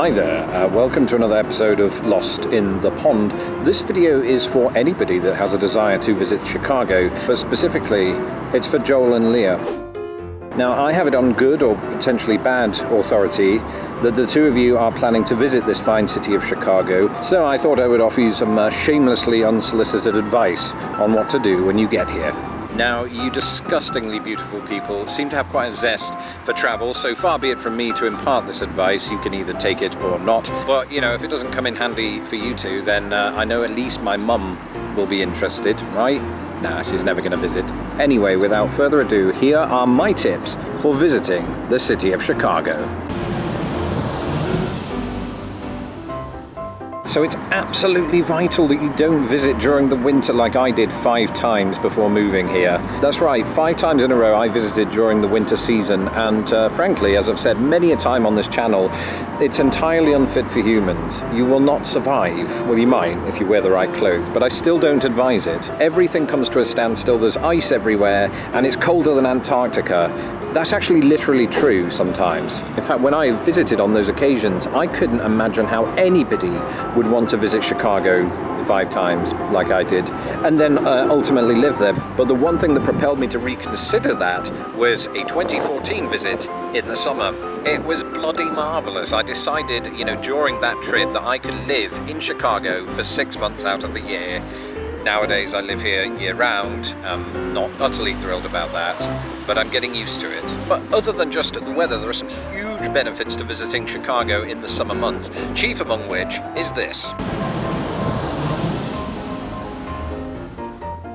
Hi there, welcome to another episode of Lost in the Pond. This video is for anybody that has a desire to visit Chicago, but specifically it's for Joel and Lia. Now I have it on good or potentially bad authority that the two of you are planning to visit this fine city of Chicago, so I thought I would offer you some shamelessly unsolicited advice on what to do when you get here. Now, you disgustingly beautiful people seem to have quite a zest for travel, so far be it from me to impart this advice. You can either take it or not, but you know, if it doesn't come in handy for you two, then I know at least my mum will be interested, right? Nah, she's never going to visit. Anyway, without further ado, here are my tips for visiting the city of Chicago. So it's absolutely vital that you don't visit during the winter like I did 5 times before moving here. That's right, 5 times in a row I visited during the winter season, and frankly, as I've said many a time on this channel, it's entirely unfit for humans. You will not survive. Well, you might if you wear the right clothes, but I still don't advise it. Everything comes to a standstill, there's ice everywhere, and it's colder than Antarctica. That's actually literally true sometimes. In fact, when I visited on those occasions, I couldn't imagine how anybody would want to visit Chicago 5 times like I did, and then ultimately live there. But the one thing that propelled me to reconsider that was a 2014 visit in the summer. It was bloody marvelous. I decided, during that trip that I could live in Chicago for 6 months out of the year. Nowadays I live here year-round. I'm not utterly thrilled about that, but I'm getting used to it. But other than just the weather, there are some huge benefits to visiting Chicago in the summer months, chief among which is this.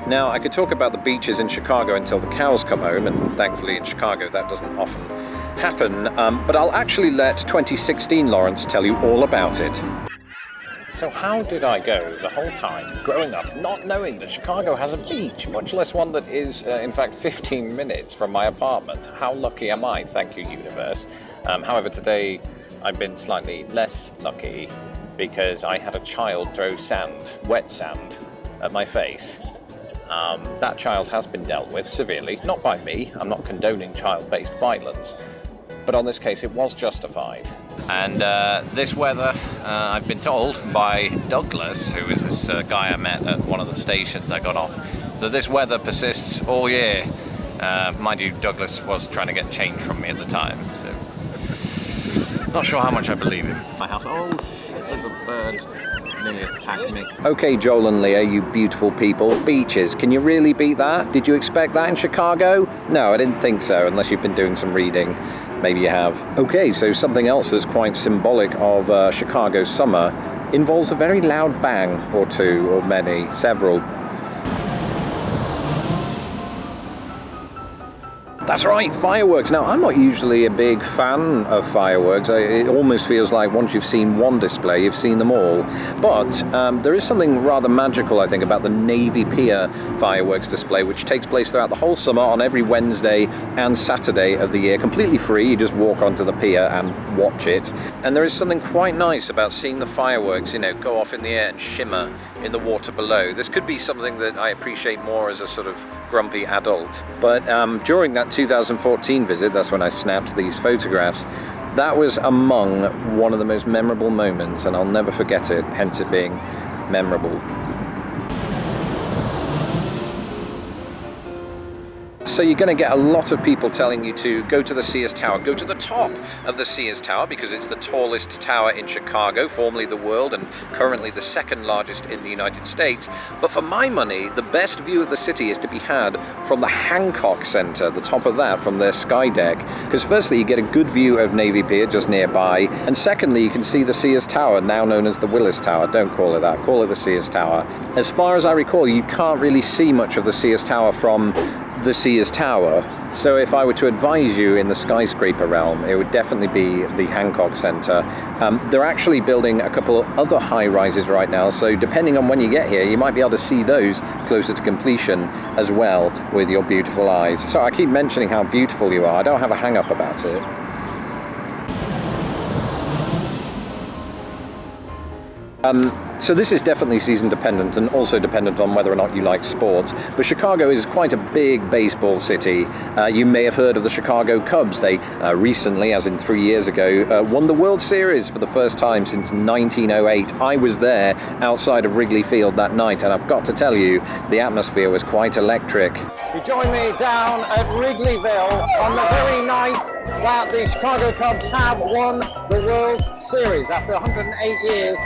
Now, I could talk about the beaches in Chicago until the cows come home, and thankfully in Chicago that doesn't often happen, but I'll actually let 2016 Lawrence tell you all about it. So how did I go the whole time growing up not knowing that Chicago has a beach, much less one that is in fact 15 minutes from my apartment? How lucky am I? Thank you, universe. However, today I've been slightly less lucky because I had a child throw sand, wet sand, at my face. That child has been dealt with severely, not by me. I'm not condoning child-based violence, but on this case it was justified. And this weather, I've been told by Douglas, who is this guy I met at one of the stations I got off, that this weather persists all year. Mind you, Douglas was trying to get change from me at the time, so not sure how much I believe him. My house. Oh shit, there's a bird nearly attacked me. Okay, Joel and Lia, you beautiful people. Beaches, can you really beat that? Did you expect that in Chicago? No, I didn't think so, unless you've been doing some reading. Maybe you have. Okay, so something else that's quite symbolic of Chicago's summer involves a very loud bang or two, or many, several. That's right, fireworks. Now, I'm not usually a big fan of fireworks. It almost feels like once you've seen one display, you've seen them all. But there is something rather magical, I think, about the Navy Pier fireworks display, which takes place throughout the whole summer on every Wednesday and Saturday of the year. Completely free, you just walk onto the pier and watch it. And there is something quite nice about seeing the fireworks, go off in the air and shimmer in the water below. This could be something that I appreciate more as a sort of grumpy adult. But during that 2014 visit, that's when I snapped these photographs, that was among one of the most memorable moments, and I'll never forget it, hence it being memorable. So you're going to get a lot of people telling you to go to the Sears Tower, go to the top of the Sears Tower because it's the tallest tower in Chicago, formerly the world and currently the second largest in the United States. But for my money, the best view of the city is to be had from the Hancock Center, the top of that, from their sky deck. Because firstly, you get a good view of Navy Pier just nearby, and secondly, you can see the Sears Tower, now known as the Willis Tower. Don't call it that, call it the Sears Tower. As far as I recall, you can't really see much of the Sears Tower from the Sears Tower, so if I were to advise you in the skyscraper realm, it would definitely be the Hancock Center. They're actually building a couple of other high-rises right now, so depending on when you get here, you might be able to see those closer to completion as well with your beautiful eyes. So I keep mentioning how beautiful you are. I don't have a hang-up about it. So this is definitely season dependent and also dependent on whether or not you like sports. But Chicago is quite a big baseball city. You may have heard of the Chicago Cubs. They recently, as in 3 years ago, won the World Series for the first time since 1908. I was there outside of Wrigley Field that night, and I've got to tell you, the atmosphere was quite electric. You join me down at Wrigleyville on the very night that the Chicago Cubs have won the World Series after 108 years.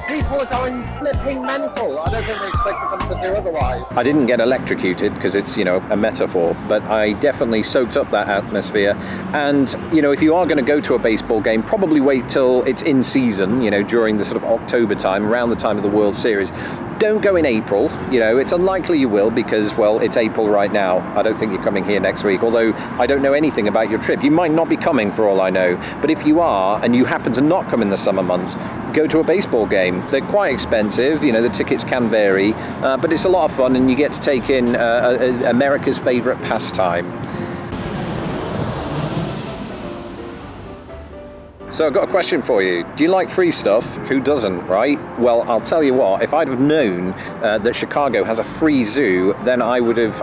People are going flipping mental. I don't think they expected them to do otherwise. I didn't get electrocuted because it's, a metaphor, but I definitely soaked up that atmosphere. And, if you are going to go to a baseball game, probably wait till it's in season, during the sort of October time, around the time of the World Series. Don't go in April. It's unlikely you will because, well, it's April right now. I don't think you're coming here next week, although I don't know anything about your trip. You might not be coming for all I know. But if you are, and you happen to not come in the summer months, go to a baseball game. They're quite expensive. The tickets can vary, but it's a lot of fun, and you get to take in America's favorite pastime. So I've got a question for you. Do you like free stuff? Who doesn't, right? Well, I'll tell you what, if I'd have known that Chicago has a free zoo, then I would have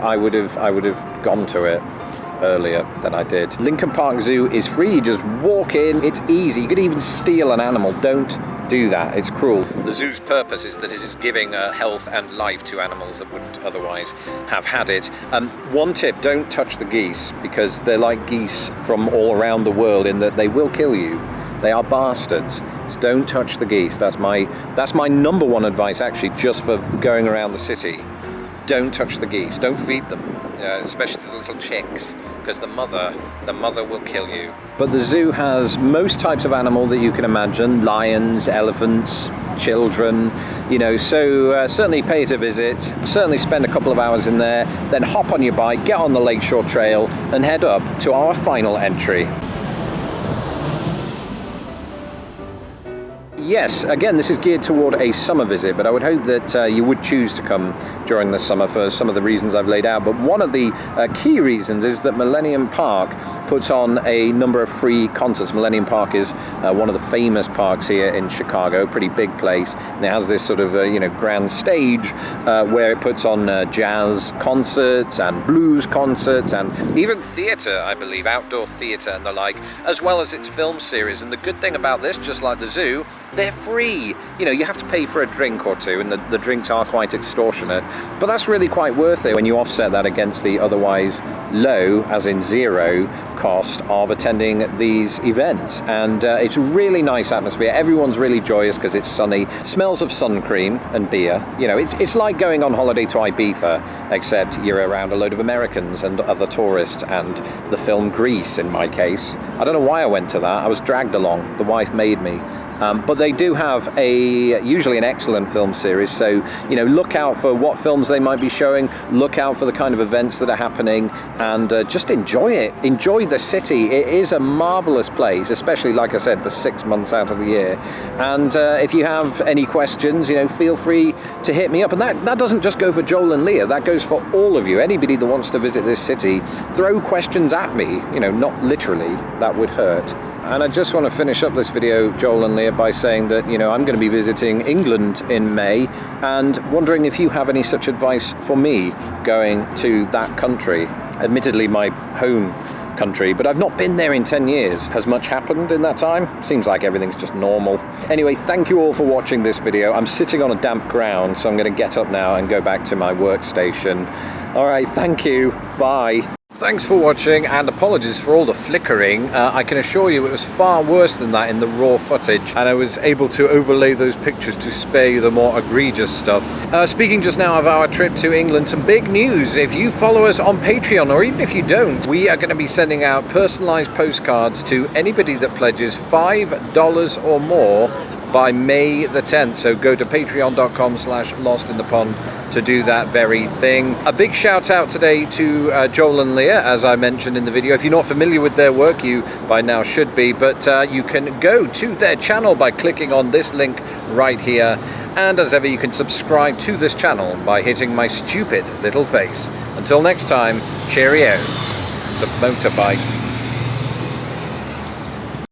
gone to it earlier than I did. Lincoln Park Zoo is free. You just walk in. It's easy. You could even steal an animal. Don't do that. It's cruel. The zoo's purpose is that it is giving health and life to animals that wouldn't otherwise have had it. One tip, don't touch the geese, because they're like geese from all around the world in that they will kill you. They are bastards. So don't touch the geese. That's my number one advice, actually, just for going around the city. Don't touch the geese. Don't feed them, especially the little chicks, because the mother will kill you. But the zoo has most types of animal that you can imagine: lions, elephants, children. So certainly pay it a visit. Certainly spend a couple of hours in there. Then hop on your bike, get on the Lakeshore Trail, and head up to our final entry. Yes, again, this is geared toward a summer visit, but I would hope that you would choose to come during the summer for some of the reasons I've laid out. But one of the key reasons is that Millennium Park puts on a number of free concerts. Millennium Park is one of the famous parks here in Chicago, pretty big place. And it has this sort of, grand stage where it puts on jazz concerts and blues concerts and even theatre, I believe, outdoor theatre and the like, as well as its film series. And the good thing about this, just like the zoo, they're free. You have to pay for a drink or two, and the drinks are quite extortionate, but that's really quite worth it when you offset that against the otherwise low, as in zero, cost of attending these events. And it's a really nice atmosphere. Everyone's really joyous because it's sunny, smells of sun cream and beer. It's like going on holiday to Ibiza, except you're around a load of Americans and other tourists and the film Grease, in my case. I don't know why I went to that. I was dragged along. The wife made me. But they do have usually an excellent film series, so look out for what films they might be showing, look out for the kind of events that are happening, and just enjoy it. Enjoy the city. It is a marvelous place, especially, like I said, for 6 months out of the year. And if you have any questions, feel free to hit me up. And that doesn't just go for Joel and Lia, that goes for all of you. Anybody that wants to visit this city, throw questions at me, not literally, that would hurt. And I just want to finish up this video, Joel and Lia, by saying that, I'm going to be visiting England in May and wondering if you have any such advice for me going to that country. Admittedly, my home country, but I've not been there in 10 years. Has much happened in that time? Seems like everything's just normal. Anyway, thank you all for watching this video. I'm sitting on a damp ground, so I'm going to get up now and go back to my workstation. All right, thank you. Bye. Thanks for watching, and apologies for all the flickering. I can assure you it was far worse than that in the raw footage, and I was able to overlay those pictures to spare you the more egregious stuff. Speaking just now of our trip to England, some big news. If you follow us on Patreon, or even if you don't, we are going to be sending out personalized postcards to anybody that pledges $5 or more by May the 10th. So go to patreon.com/lostinthepond to do that very thing. A big shout out today to Joel and Lia, as I mentioned in the video. If you're not familiar with their work, you by now should be, but you can go to their channel by clicking on this link right here. And as ever, you can subscribe to this channel by hitting my stupid little face. Until next time, cheerio. It's a motorbike.